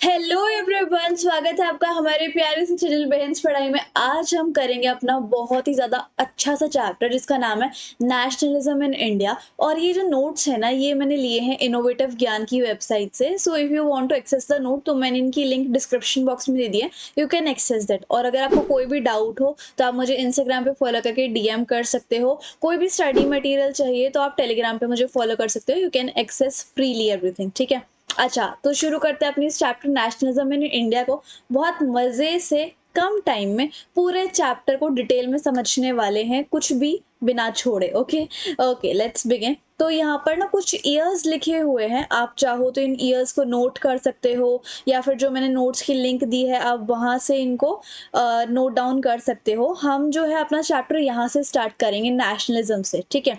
Hello everyone, स्वागत है आपका हमारे प्यारे से चैनल बहन्स पढ़ाई में। आज हम करेंगे अपना बहुत ही ज़्यादा अच्छा सा चैप्टर जिसका नाम है नेशनलिज्म इन इंडिया। और ये जो नोट्स है ना, ये मैंने लिए हैं इनोवेटिव ज्ञान की वेबसाइट से। So if you want to access the note तो मैंने इनकी लिंक डिस्क्रिप्शन बॉक्स में दे दी है, यू कैन एक्सेस दैट। और अगर आपको कोई भी डाउट हो तो आप मुझे इंस्टाग्राम पे फॉलो करके डीएम कर सकते हो। कोई भी स्टडी मटेरियल चाहिए तो आप टेलीग्राम पे मुझे फॉलो कर सकते हो, you can access freely everything, ठीक है। अच्छा, तो शुरू करते हैं अपनी इस चैप्टर नेशनलिज्म इन इंडिया को। बहुत मज़े से कम टाइम में पूरे चैप्टर को डिटेल में समझने वाले हैं, कुछ भी बिना छोड़े। Okay okay, let's begin. तो यहाँ पर ना कुछ ईयर्स लिखे हुए हैं, आप चाहो तो इन ईयर्स को नोट कर सकते हो, या फिर जो मैंने नोट्स की लिंक दी है आप वहाँ से इनको नोट डाउन कर सकते हो। हम जो है अपना चैप्टर यहाँ से स्टार्ट करेंगे, नेशनलिज्म से, ठीक है।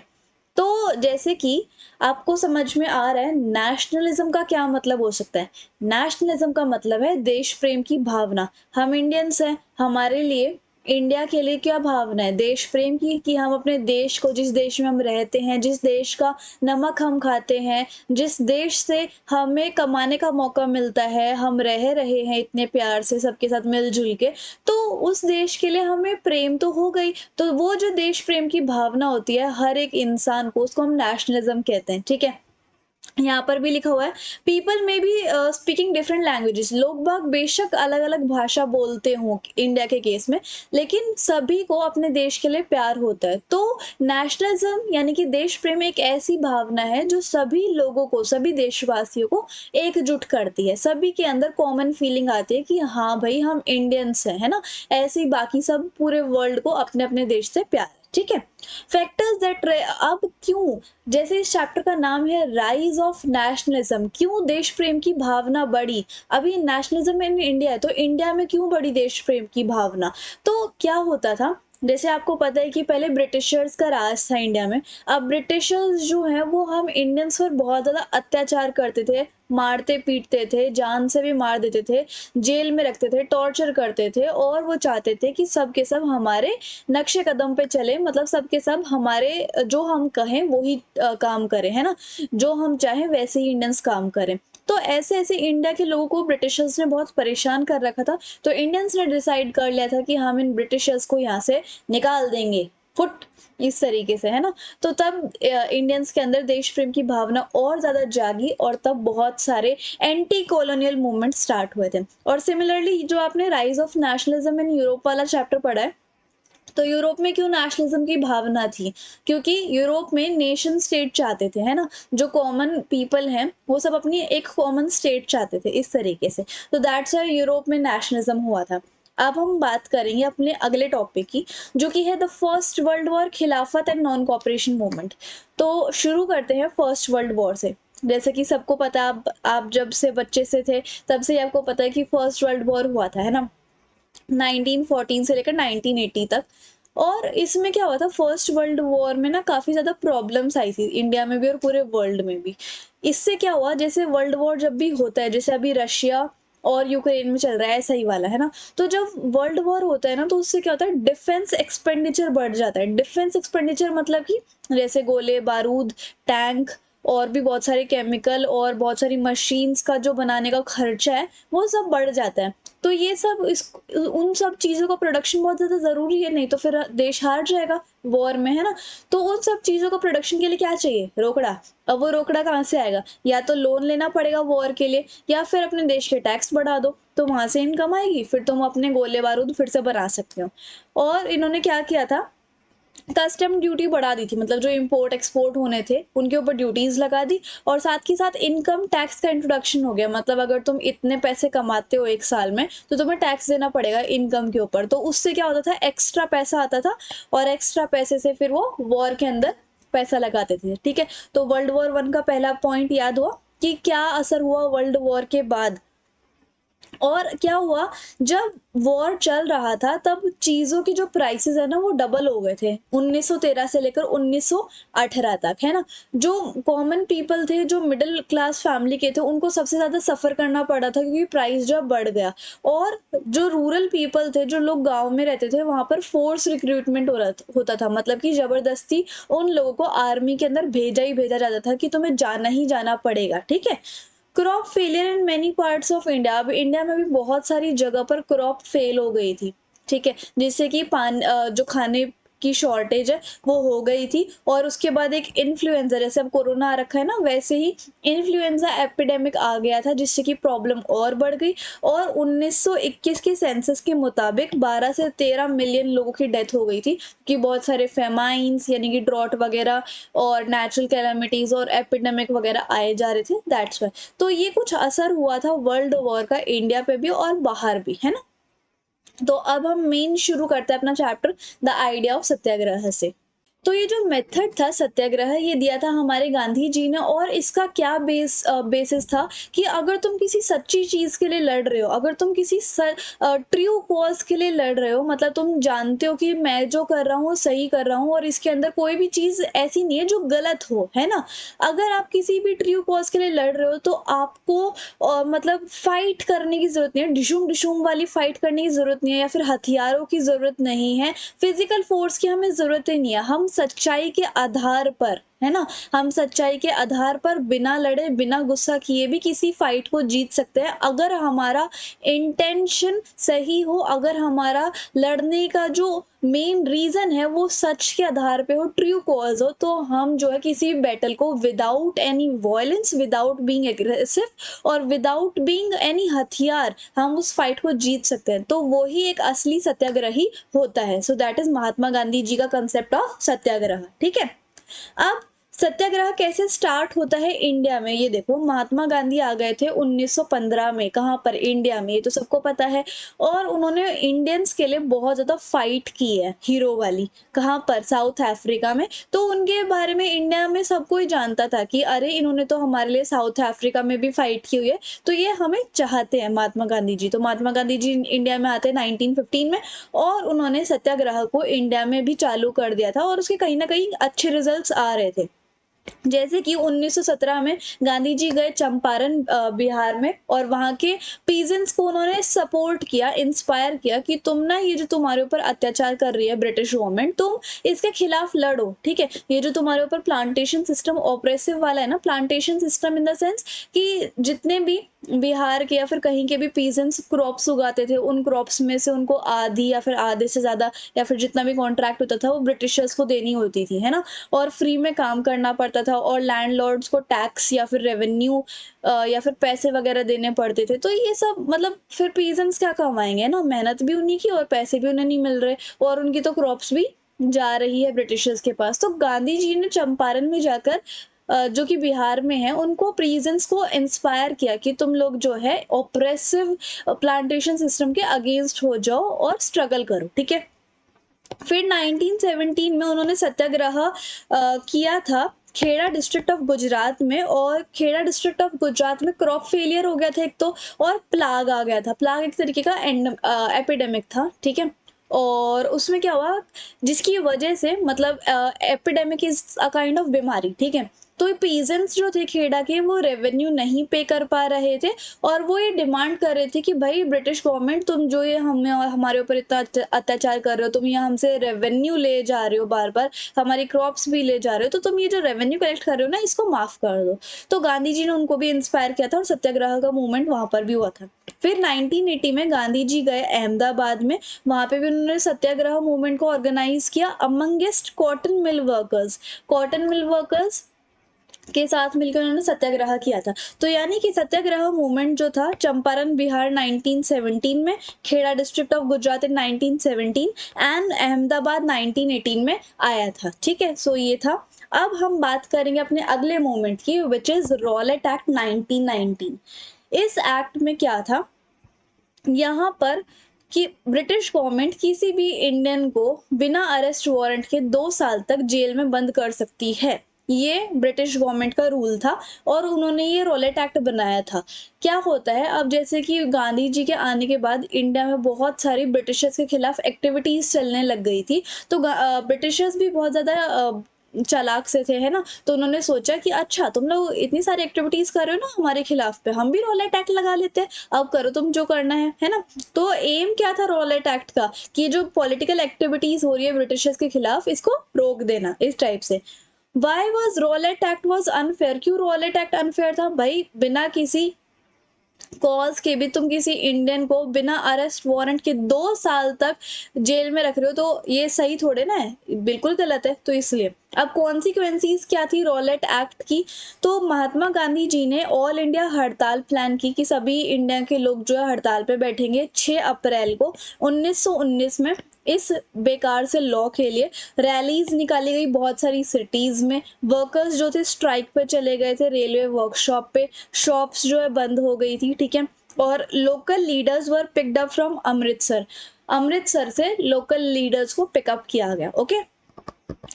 तो जैसे कि आपको समझ में आ रहा है नेशनलिज्म का क्या मतलब हो सकता है। नेशनलिज्म का मतलब है देश प्रेम की भावना। हम इंडियंस हैं, हमारे लिए इंडिया के लिए क्या भावना है, देश प्रेम की, कि हम अपने देश को, जिस देश में हम रहते हैं, जिस देश का नमक हम खाते हैं, जिस देश से हमें कमाने का मौका मिलता है, हम रह रहे हैं इतने प्यार से सबके साथ मिलजुल के, तो उस देश के लिए हमें प्रेम तो हो गई। तो वो जो देश प्रेम की भावना होती है हर एक इंसान को, उसको हम नेशनलिज्म कहते हैं, ठीक है। यहाँ पर भी लिखा हुआ है, पीपल में बी स्पीकिंग डिफरेंट लैंग्वेजेस। लोग बाग बेशक अलग अलग भाषा बोलते हों इंडिया के केस में, लेकिन सभी को अपने देश के लिए प्यार होता है। तो नेशनलिज्म यानी कि देश प्रेम एक ऐसी भावना है जो सभी लोगों को, सभी देशवासियों को एकजुट करती है। सभी के अंदर कॉमन फीलिंग आती है कि हाँ भाई, हम इंडियंस हैं, है ना। ऐसे ही बाकी सब पूरे वर्ल्ड को अपने अपने देश से प्यार है, ठीक है। फैक्टर्स दैट, अब क्यों, जैसे इस चैप्टर का नाम है राइज ऑफ नेशनलिज्म, क्यों देश प्रेम की भावना बढ़ी। अभी नेशनलिज्म इन इंडिया है, तो इंडिया में क्यों बढ़ी देश प्रेम की भावना। तो क्या होता था, जैसे आपको पता है कि पहले ब्रिटिशर्स का राज था इंडिया में। अब ब्रिटिशर्स जो है वो हम इंडियंस पर बहुत ज़्यादा अत्याचार करते थे, मारते पीटते थे, जान से भी मार देते थे, जेल में रखते थे, टॉर्चर करते थे। और वो चाहते थे कि सब के सब हमारे नक्शे कदम पे चले, मतलब सबके सब हमारे जो हम कहें वही काम करें, है ना। जो हम चाहें वैसे ही इंडियंस काम करें। तो ऐसे ऐसे इंडिया के लोगों को ब्रिटिशर्स ने बहुत परेशान कर रखा था। तो इंडियंस ने डिसाइड कर लिया था कि हम इन ब्रिटिशर्स को यहाँ से निकाल देंगे, फुट, इस तरीके से, है ना। तो तब इंडियंस के अंदर देश प्रेम की भावना और ज्यादा जागी, और तब बहुत सारे एंटी कॉलोनियल मूवमेंट स्टार्ट हुए थे। और सिमिलरली जो आपने rise of nationalism in Europe वाला चैप्टर पढ़ा है, तो यूरोप में क्यों नेशनलिज्म की भावना थी, क्योंकि यूरोप में नेशन स्टेट चाहते थे, है ना। जो कॉमन पीपल हैं वो सब अपनी एक कॉमन स्टेट चाहते थे, इस तरीके से। तो दैट्स व्हाई यूरोप में नेशनलिज्म हुआ था। अब हम बात करेंगे अपने अगले टॉपिक की, जो कि है द फर्स्ट वर्ल्ड वॉर, खिलाफत एंड नॉन कॉपरेशन मूवमेंट। तो शुरू करते हैं फर्स्ट वर्ल्ड वॉर से। जैसे कि सबको पता, आप जब से बच्चे से थे तब से ही आपको पता है कि फर्स्ट वर्ल्ड वॉर हुआ था, है ना, 1914 से लेकर 1980 तक। और इसमें क्या हुआ था, फर्स्ट वर्ल्ड वॉर में ना काफी ज्यादा प्रॉब्लम्स आई थी इंडिया में भी और पूरे वर्ल्ड में भी। इससे क्या हुआ, जैसे वर्ल्ड वॉर जब भी होता है, जैसे अभी रशिया और यूक्रेन में चल रहा है, ऐसा ही वाला, है ना। तो जब वर्ल्ड वॉर होता है ना, तो उससे क्या होता है, डिफेंस एक्सपेंडिचर बढ़ जाता है। डिफेंस एक्सपेंडिचर मतलब कि जैसे गोले बारूद, टैंक, और भी बहुत सारे केमिकल और बहुत सारी मशीन्स का जो बनाने का खर्चा है वो सब बढ़ जाता है। तो ये सब इस उन सब चीज़ों का प्रोडक्शन बहुत ज़्यादा ज़रूरी है, नहीं तो फिर देश हार जाएगा वॉर में, है ना। तो उन सब चीज़ों का प्रोडक्शन के लिए क्या चाहिए, रोकड़ा। अब वो रोकड़ा कहाँ से आएगा, या तो लोन लेना पड़ेगा वॉर के लिए, या फिर अपने देश के टैक्स बढ़ा दो, तो वहां से इनकम आएगी, फिर तुम अपने गोले बारूद फिर से बना सकते हो। और इन्होंने क्या किया था, कस्टम ड्यूटी बढ़ा दी थी, मतलब जो इंपोर्ट एक्सपोर्ट होने थे उनके ऊपर ड्यूटीज लगा दी। और साथ ही साथ इनकम टैक्स का इंट्रोडक्शन हो गया, मतलब अगर तुम इतने पैसे कमाते हो एक साल में तो तुम्हें टैक्स देना पड़ेगा इनकम के ऊपर। तो उससे क्या होता था, एक्स्ट्रा पैसा आता था, और एक्स्ट्रा पैसे से फिर वो वॉर के अंदर पैसा लगाते थे, ठीक है। तो वर्ल्ड वॉर वन का पहला पॉइंट याद हुआ कि क्या असर हुआ वर्ल्ड वॉर के बाद। और क्या हुआ, जब वॉर चल रहा था तब चीजों की जो प्राइसेस है ना वो डबल हो गए थे 1913 से लेकर 1918 तक, है ना। जो कॉमन पीपल थे, जो मिडिल क्लास फैमिली के थे, उनको सबसे ज्यादा सफर करना पड़ा था, क्योंकि प्राइस जो बढ़ गया। और जो रूरल पीपल थे, जो लोग गांव में रहते थे, वहां पर फोर्स रिक्रूटमेंट होता था, मतलब कि जबरदस्ती उन लोगों को आर्मी के अंदर भेजा ही भेजा जाता था कि तुम्हें जाना ही जाना पड़ेगा, ठीक है। Crop failure in many parts of India. अब इंडिया में भी बहुत सारी जगह पर क्रॉप फेल हो गई थी, ठीक है, जिससे कि जो खाने की शॉर्टेज है वो हो गई थी। और उसके बाद एक इन्फ्लुएंजा, जैसे अब कोरोना आ रखा है ना, वैसे ही इन्फ्लुएंजा एपिडेमिक आ गया था, जिससे कि प्रॉब्लम और बढ़ गई। और 1921 के सेंसस के मुताबिक 12 से 13 मिलियन लोगों की डेथ हो गई थी, कि बहुत सारे फेमाइन्स यानी कि ड्रॉट वगैरह और नेचुरल कैलामिटीज और एपिडेमिक वगैरह आए जा रहे थे, दैट्स वाई। तो ये कुछ असर हुआ था वर्ल्ड वॉर का इंडिया पे भी और बाहर भी, है ना। तो अब हम मेन शुरू करते हैं अपना चैप्टर, द आइडिया ऑफ सत्याग्रह से। तो ये जो मेथड था सत्याग्रह, ये दिया था हमारे गांधी जी ने। और इसका क्या बेसिस था कि अगर तुम किसी सच्ची चीज के लिए लड़ रहे हो, अगर तुम किसी ट्रू कॉज के लिए लड़ रहे हो, मतलब तुम जानते हो कि मैं जो कर रहा हूँ सही कर रहा हूँ और इसके अंदर कोई भी चीज ऐसी नहीं है जो गलत हो, है ना। अगर आप किसी भी ट्रू कॉज के लिए लड़ रहे हो तो आपको मतलब फाइट करने की जरूरत नहीं है, डिशुम डिशुम वाली फाइट करने की जरूरत नहीं है, या फिर हथियारों की जरूरत नहीं है, फिजिकल फोर्स की हमें जरूरत ही नहीं है। हम सच्चाई के आधार पर, है ना, हम सच्चाई के आधार पर बिना लड़े बिना गुस्सा किए भी किसी फाइट को जीत सकते हैं, अगर हमारा इंटेंशन सही हो, अगर हमारा लड़ने का जो मेन रीजन है वो सच के आधार पे हो, ट्रू कॉज हो, तो हम जो है किसी बैटल को without any violence, without being aggressive और विदाउट बीइंग एनी हथियार, हम उस फाइट को जीत सकते हैं। तो वो ही एक असली सत्याग्रही होता है। So that is Mahatma Gandhi ji का कंसेप्ट ऑफ सत्याग्रह, ठीक है। अब सत्याग्रह कैसे स्टार्ट होता है इंडिया में, ये देखो, महात्मा गांधी आ गए थे 1915 में, कहाँ पर, इंडिया में, ये तो सबको पता है। और उन्होंने इंडियंस के लिए बहुत ज्यादा फाइट की है, हीरो वाली, कहाँ पर, साउथ अफ्रीका में। तो उनके बारे में इंडिया में सब कोई जानता था कि अरे इन्होंने तो हमारे लिए साउथ अफ्रीका में भी फाइट की हुई है, तो ये हमें चाहते हैं महात्मा गांधी जी। तो महात्मा गांधी जी इंडिया में आते हैं 1915 में, और उन्होंने सत्याग्रह को इंडिया में भी चालू कर दिया था, और उसके कहीं ना कहीं अच्छे रिजल्ट्स आ रहे थे। जैसे कि 1917 में गांधी जी गए चंपारण बिहार में, और वहां के पीजेंट्स को उन्होंने सपोर्ट किया, इंस्पायर किया कि तुम ना, ये जो तुम्हारे ऊपर अत्याचार कर रही है ब्रिटिश गवर्नमेंट, तुम इसके खिलाफ लड़ो, ठीक है। ये जो तुम्हारे ऊपर प्लांटेशन सिस्टम ऑपरेसिव वाला है ना, plantation system in the sense कि जितने भी बिहार के या फिर कहीं के भी पीजेंट्स क्रॉप्स उगाते थे, उन क्रॉप्स में से उनको आधी या फिर आधे से ज्यादा या फिर जितना भी कॉन्ट्रैक्ट होता था वो ब्रिटिशर्स को देनी होती थी, है ना। और फ्री में काम करना पड़ता था, और लैंडलॉर्ड्स को टैक्स या फिर रेवेन्यू या फिर पैसे वगैरह देने पड़ते थे। तो ये सब मतलब फिर पीजेंट्स क्या कमाएंगे ना, मेहनत भी उन्हीं की और पैसे भी उन्हें नहीं मिल रहे, और उनकी तो क्रॉप्स भी जा रही है ब्रिटिशर्स के पास। तो गांधी जी ने चंपारण में जाकर जो कि बिहार में है, उनको प्रीजेंट्स को इंस्पायर किया कि तुम लोग जो है ऑपरेसिव प्लांटेशन सिस्टम के अगेंस्ट हो जाओ और स्ट्रगल करो, ठीक है। फिर 1917 में उन्होंने सत्याग्रह किया था खेड़ा डिस्ट्रिक्ट ऑफ गुजरात में। और खेड़ा डिस्ट्रिक्ट ऑफ गुजरात में क्रॉप फेलियर हो गया था एक तो, और प्लाग आ गया था। प्लाग एक तरीके का एपिडेमिक था, ठीक है। और उसमें क्या हुआ, जिसकी वजह से मतलब epidemic is a kind of बीमारी, ठीक है। तो पीजेंट्स जो थे खेड़ा के, वो रेवेन्यू नहीं पे कर पा रहे थे, और वो ये डिमांड कर रहे थे कि भाई ब्रिटिश गवर्नमेंट, तुम जो ये हमें हमारे ऊपर इतना अत्याचार कर रहे हो, तुम ये हमसे रेवेन्यू ले जा रहे हो, बार बार हमारी क्रॉप्स भी ले जा रहे हो, तो तुम ये जो रेवेन्यू कलेक्ट कर रहे हो ना, इसको माफ कर दो। तो गांधी जी ने उनको भी इंस्पायर किया था, और सत्याग्रह का मूवमेंट वहां पर भी हुआ था। फिर 1980 में गांधी जी गए अहमदाबाद में, वहां पे भी उन्होंने सत्याग्रह मूवमेंट को ऑर्गेनाइज किया amongst cotton mill workers. Cotton mill workers के साथ मिलकर उन्होंने सत्याग्रह किया था। तो यानी कि सत्याग्रह मूवमेंट जो था, चंपारण बिहार 1917 में, Kheda district of Gujarat in 1917 and Ahmedabad 1918 में आया था, ठीक है। सो ये था। अब हम बात करेंगे अपने अगले मूवमेंट की, विच इज रॉलेट एक्ट 1919। इस एक्ट में क्या था यहाँ पर, कि ब्रिटिश गवर्नमेंट किसी भी इंडियन को बिना अरेस्ट वारंट के 2 साल तक जेल में बंद कर सकती है। ये ब्रिटिश गवर्नमेंट का रूल था, और उन्होंने ये रॉलेट एक्ट बनाया था। क्या होता है, अब जैसे कि गांधी जी के आने के बाद इंडिया में बहुत सारी ब्रिटिशर्स के खिलाफ एक्टिविटीज चलने लग गई थी। तो ब्रिटिशर्स भी बहुत ज्यादा चालाक से थे, है ना। तो उन्होंने सोचा कि अच्छा, तुम लोग इतनी सारी एक्टिविटीज कर रहे हो ना हमारे खिलाफ, पे हम भी रॉलेट एक्ट लगा लेते हैं, अब करो तुम जो करना है ना। तो एम क्या था रॉलेट एक्ट का, कि जो पॉलिटिकल एक्टिविटीज हो रही है ब्रिटिशर्स के खिलाफ, इसको रोक देना, इस टाइप से। Why was Rowlatt act was unfair, क्यों रॉलेट एक्ट अनफेयर था भाई? बिना किसी कॉज के भी तुम किसी इंडियन को बिना अरेस्ट वारंट के 2 साल तक जेल में रख रहे हो, तो ये सही थोड़े ना है, बिल्कुल गलत है। तो इसलिए अब कॉन्सिक्वेंसीज क्या थी रॉलेट एक्ट की? तो महात्मा गांधी जी ने ऑल इंडिया हड़ताल प्लान की कि सभी इंडिया के लोग जो है हड़ताल पे बैठेंगे 6 अप्रैल को 1919 में। इस बेकार से लॉ के लिए रैलीज निकाली गई बहुत सारी सिटीज में। वर्कर्स जो थे स्ट्राइक पे चले गए थे रेलवे वर्कशॉप पे। शॉप्स जो है बंद हो गई थी, ठीक है। और local leaders were picked up from Amritsar, Amritsar से लोकल लीडर्स को पिकअप किया गया, ओके।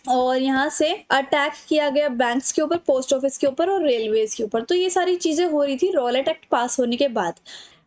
और यहाँ से अटैक किया गया बैंक्स के ऊपर, पोस्ट ऑफिस के ऊपर और रेलवेज के ऊपर। तो ये सारी चीजें हो रही थी रॉलेट एक्ट पास होने के बाद।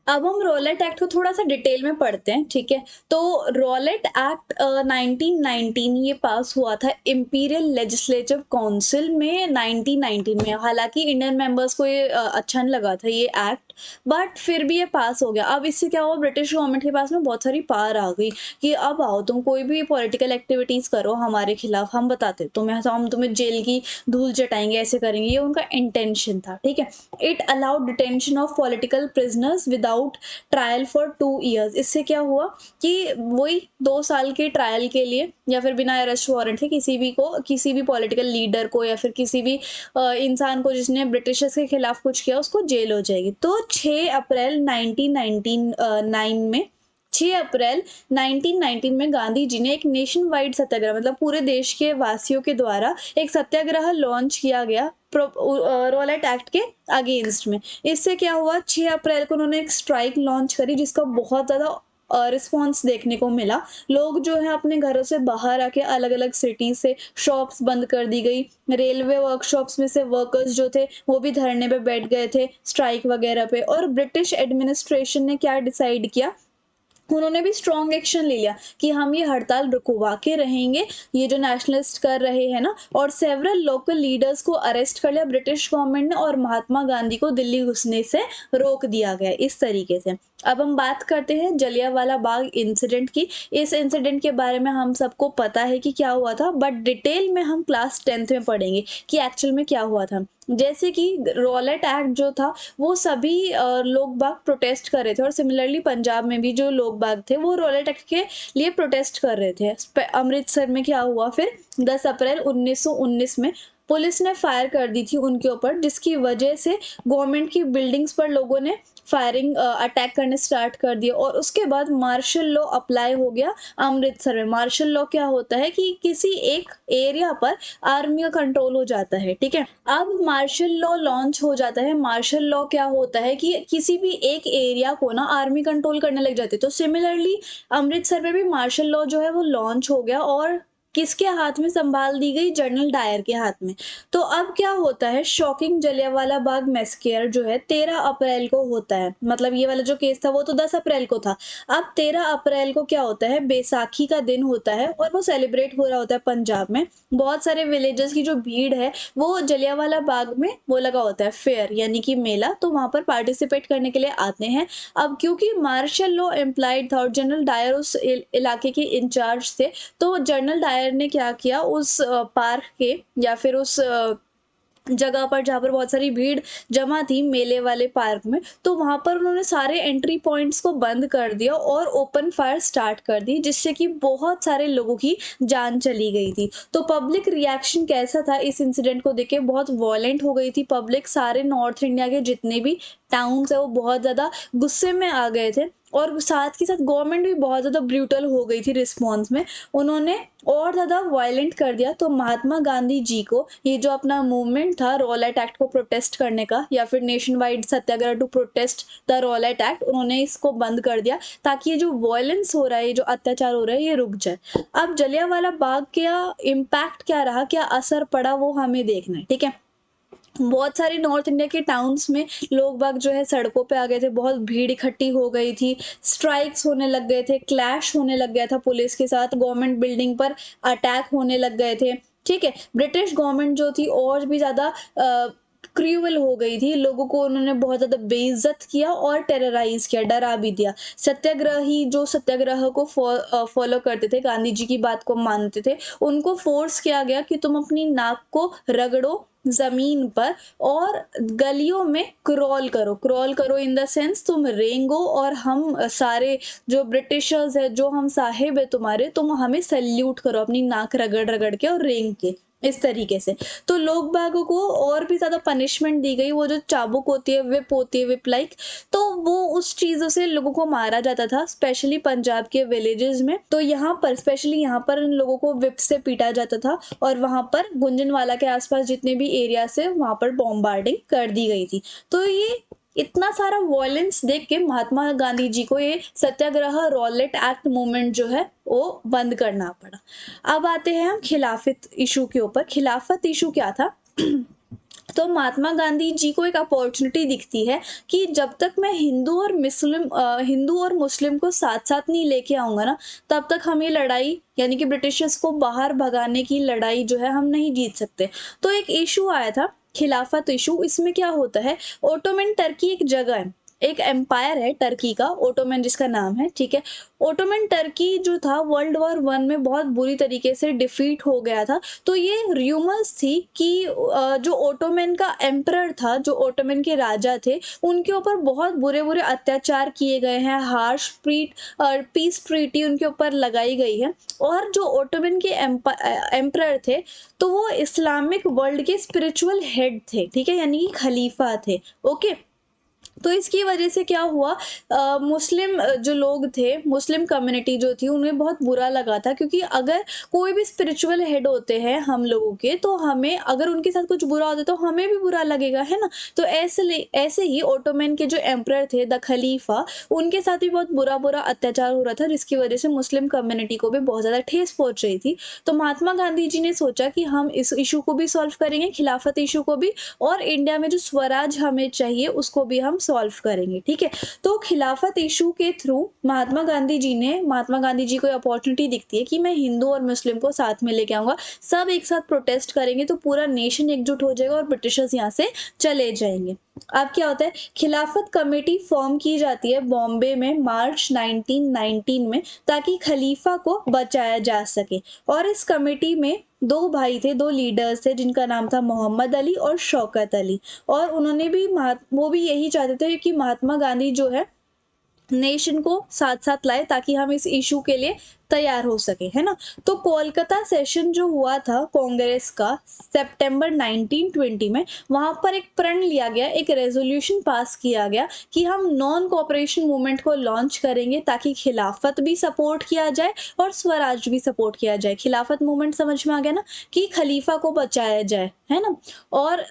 अब हम रॉलेट एक्ट को थोड़ा सा डिटेल में पढ़ते हैं, ठीक है। तो रॉलेट एक्ट 1919 ये पास हुआ था इंपीरियल लेजिस्लेटिव काउंसिल में 1919 में। हालांकि इंडियन मेंबर्स को ये अच्छा नहीं लगा था ये एक्ट, बट फिर भी ये पास हो गया। अब इससे क्या हुआ, ब्रिटिश गवर्नमेंट के पास में बहुत सारी पावर आ गई कि अब आओ तुम कोई भी पॉलिटिकल एक्टिविटीज करो हमारे खिलाफ, हम बताते तुम्हें, हम तुम्हें जेल की धूल चटाएंगे, ऐसे करेंगे। ये उनका इंटेंशन था, ठीक है। It allowed detention of political prisoners without trial for 2 years। इससे क्या हुआ कि वही 2 साल के ट्रायल के लिए या फिर बिना अरेस्ट वारंट के किसी भी को, किसी भी पॉलिटिकल लीडर को या फिर किसी भी इंसान को जिसने ब्रिटिशर्स के खिलाफ कुछ किया उसको जेल हो जाएगी। तो 6 अप्रैल 1919 में 6 अप्रैल 1919 में गांधी जी ने एक नेशन वाइड सत्याग्रह, मतलब पूरे देश के वासियों के द्वारा एक सत्याग्रह लॉन्च किया गया रॉलेट एक्ट के अगेंस्ट में। इससे क्या हुआ, 6 अप्रैल को उन्होंने एक स्ट्राइक लॉन्च करी जिसका बहुत ज़्यादा रिस्पॉन्स देखने को मिला। लोग जो है अपने घरों से बाहर आके अलग अलग सिटी से शॉप्स बंद कर दी गई। रेलवे वर्कशॉप्स में से वर्कर्स जो थे वो भी धरने पे बैठ गए थे स्ट्राइक वगैरह पे। और ब्रिटिश एडमिनिस्ट्रेशन ने क्या डिसाइड किया, उन्होंने भी स्ट्रॉन्ग एक्शन ले लिया कि हम ये हड़ताल रुकवा के रहेंगे, ये जो नेशनलिस्ट कर रहे हैं ना। और सेवरल लोकल लीडर्स को अरेस्ट कर लिया ब्रिटिश गवर्नमेंट ने और महात्मा गांधी को दिल्ली घुसने से रोक दिया गया इस तरीके से। अब हम बात करते हैं जलियांवाला बाग इंसिडेंट की। इस इंसिडेंट के बारे में हम सबको पता है कि क्या हुआ था, बट डिटेल में हम क्लास 10th में पढ़ेंगे कि एक्चुअल में क्या हुआ था। जैसे कि रॉलेट एक्ट जो था वो सभी लोग बाग प्रोटेस्ट कर रहे थे, और सिमिलरली पंजाब में भी जो लोग बाग थे वो रॉलेट एक्ट के लिए प्रोटेस्ट कर रहे थे। अमृतसर में क्या हुआ फिर 10 अप्रैल 1919 में पुलिस ने फायर कर दी थी उनके ऊपर, जिसकी वजह से गवर्नमेंट की बिल्डिंग्स पर लोगों ने फायरिंग अटैक करने स्टार्ट कर दिया। और उसके बाद मार्शल लॉ अप्लाई हो गया अमृतसर में। मार्शल लॉ क्या होता है कि किसी एक एरिया पर आर्मी का कंट्रोल हो जाता है, ठीक है। अब मार्शल लॉ लॉन्च हो जाता है। मार्शल लॉ क्या होता है कि किसी भी एक एरिया को ना आर्मी कंट्रोल करने लग जाती है। तो सिमिलरली अमृतसर में भी मार्शल लॉ जो है वो लॉन्च हो गया, और किसके हाथ में संभाल दी गई, जनरल डायर के हाथ में। तो अब क्या होता है, शॉकिंग जलियांवाला बाग मैसेकर जो है 13 अप्रैल को होता है। मतलब ये वाला जो केस था वो तो 10 अप्रैल को था। अब 13 अप्रैल को क्या होता है, बैसाखी का दिन होता है और वो सेलिब्रेट हो रहा होता है पंजाब में। बहुत सारे विलेजेस की जो भीड़ है वो जलियांवाला बाग में वो लगा होता है फेयर यानी कि मेला, तो वहां पर पार्टिसिपेट करने के लिए आते हैं। अब क्योंकि मार्शल लॉ एम्प्लाइड था और जनरल डायर उस इलाके के इंचार्ज थे, तो जनरल डायर ने क्या किया, उस पार्क के या फिर उस जगह पर जहाँ पर बहुत सारी भीड़ जमा थी मेले वाले पार्क में, तो वहां पर उन्होंने सारे एंट्री पॉइंट्स को बंद कर दिया और ओपन फायर स्टार्ट कर दी, जिससे कि बहुत सारे लोगों की जान चली गई थी। तो पब्लिक रिएक्शन कैसा था इस इंसिडेंट को देख के, बहुत वॉयलेंट हो गई थी पब्लिक। सारे नॉर्थ इंडिया के जितने भी टाउन्स है वो बहुत ज्यादा गुस्से में आ गए थे, और साथ के साथ गवर्नमेंट भी बहुत ज़्यादा ब्रूटल हो गई थी रिस्पॉन्स में। उन्होंने और ज़्यादा वायलेंट कर दिया। तो महात्मा गांधी जी को ये जो अपना मूवमेंट था रॉलेट एक्ट को प्रोटेस्ट करने का या फिर nationwide satyagraha to protest the Rowlatt Act, उन्होंने इसको बंद कर दिया ताकि ये जो वायलेंस हो रहा है, ये जो अत्याचार हो रहा है, ये रुक जाए। अब जलियांवाला बाग का इम्पैक्ट क्या रहा, क्या असर पड़ा, वो हमें देखना है, ठीक है। बहुत सारे नॉर्थ इंडिया के टाउन्स में लोग बाग जो है सड़कों पे आ गए थे, बहुत भीड़ इकट्ठी हो गई थी, स्ट्राइक्स होने लग गए थे, क्लैश होने लग गया था पुलिस के साथ, गवर्नमेंट बिल्डिंग पर अटैक होने लग गए थे, ठीक है। ब्रिटिश गवर्नमेंट जो थी और भी ज़्यादा क्रूअल हो गई थी, लोगों को उन्होंने बहुत ज़्यादा बेइज्जत किया और टेरराइज़ किया, डरा भी दिया। सत्याग्रही जो सत्याग्रह को फॉलो करते थे, गांधी जी की बात को मानते थे, उनको फ़ोर्स किया गया कि तुम अपनी नाक को रगड़ो ज़मीन पर और गलियों में क्रॉल करो इन द सेंस तुम रेंगो और हम सारे जो ब्रिटिशर्स है, जो हम साहेब है तुम्हारे, तुम हमें सैल्यूट करो अपनी नाक रगड़-रगड़ के और रेंग के, इस तरीके से। तो लोग बागों को और भी ज़्यादा पनिशमेंट दी गई, वो जो चाबुक होती है व्हिप लाइक, तो वो उस चीज़ों से लोगों को मारा जाता था, स्पेशली पंजाब के विलेजेस में। तो यहाँ पर स्पेशली यहाँ पर इन लोगों को व्हिप से पीटा जाता था और वहाँ पर गुंजनवाला के आस-पास जितने भी एरियाज़ थे, वहाँ पर बॉम्बार्डिंग कर दी गई थी। तो ये इतना सारा वॉयलेंस देख के महात्मा गांधी जी को ये सत्याग्रह रॉलेट एक्ट मूवमेंट जो है वो बंद करना पड़ा। अब आते हैं हम खिलाफत इशू के ऊपर। खिलाफत इशू क्या था? तो महात्मा गांधी जी को एक अपॉर्चुनिटी दिखती है कि जब तक मैं हिंदू और मुस्लिम को साथ साथ नहीं लेके आऊंगा ना, तब तक हम ये लड़ाई यानी कि ब्रिटिशर्स को बाहर भगाने की लड़ाई जो है हम नहीं जीत सकते। तो एक इशू आया था खिलाफत इशू। इसमें क्या होता है, ओटोमन टर्की एक जगह है, एक एम्पायर है टर्की का, ओटोमन जिसका नाम है, ठीक है। ओटोमन टर्की जो था वर्ल्ड वॉर वन में बहुत बुरी तरीके से डिफीट हो गया था। तो ये र्यूमर्स थी कि जो ओटोमन का एम्परर था, जो ओटोमन के राजा थे, उनके ऊपर बहुत बुरे बुरे अत्याचार किए गए हैं, हार्श पीस ट्रीटी उनके ऊपर लगाई गई है। और जो ओटोमन के एम्परर थे, तो वो इस्लामिक वर्ल्ड के स्पिरिचुअल हेड थे, ठीक है, यानी कि खलीफा थे। ओके, तो इसकी वजह से क्या हुआ, मुस्लिम जो लोग थे, मुस्लिम कम्युनिटी जो थी, उन्हें बहुत बुरा लगा था, क्योंकि अगर कोई भी स्पिरिचुअल हेड होते हैं हम लोगों के, तो हमें अगर उनके साथ कुछ बुरा होता है तो हमें भी बुरा लगेगा, है ना। तो ऐसे ही ओटोमन के जो एम्परर थे, द खलीफा, उनके साथ भी बहुत बुरा बुरा अत्याचार हो रहा था, जिसकी वजह से मुस्लिम कम्युनिटी को भी बहुत ज़्यादा ठेस पहुंच रही थी। तो महात्मा गांधी जी ने सोचा कि हम इस इशू को भी सॉल्व करेंगे, खिलाफत इशू को भी, और इंडिया में जो स्वराज हमें चाहिए उसको भी हम सॉल्व करेंगे, ठीक है। तो खिलाफत इशू के थ्रू महात्मा गांधी जी को अपॉर्चुनिटी दिखती है कि मैं हिंदू और मुस्लिम को साथ में लेके आऊंगा, सब एक साथ प्रोटेस्ट करेंगे तो पूरा नेशन एकजुट हो जाएगा और ब्रिटिशर्स यहाँ से चले जाएंगे। अब क्या होता है, खिलाफत कमेटी फॉर्म की जाती है बॉम्बे में मार्च 1919 में, ताकि खलीफा को बचाया जा सके। और इस कमेटी में दो भाई थे, दो लीडर्स थे, जिनका नाम था मोहम्मद अली और शौकत अली। और उन्होंने भी वो भी यही चाहते थे कि महात्मा गांधी जो है नेशन को साथ साथ लाए, ताकि हम इस इशू के लिए तैयार हो सके, है ना। तो कोलकाता सेशन जो हुआ था कांग्रेस का सितंबर 1920 में, वहां पर एक प्रण लिया गया, एक रेजोल्यूशन पास किया गया कि हम नॉन कोऑपरेशन मूवमेंट को लॉन्च करेंगे, ताकि खिलाफत भी सपोर्ट किया जाए और स्वराज भी सपोर्ट किया जाए। खिलाफत मूवमेंट समझ में आ गया ना, कि खलीफा को बचाया जाए, है ना। और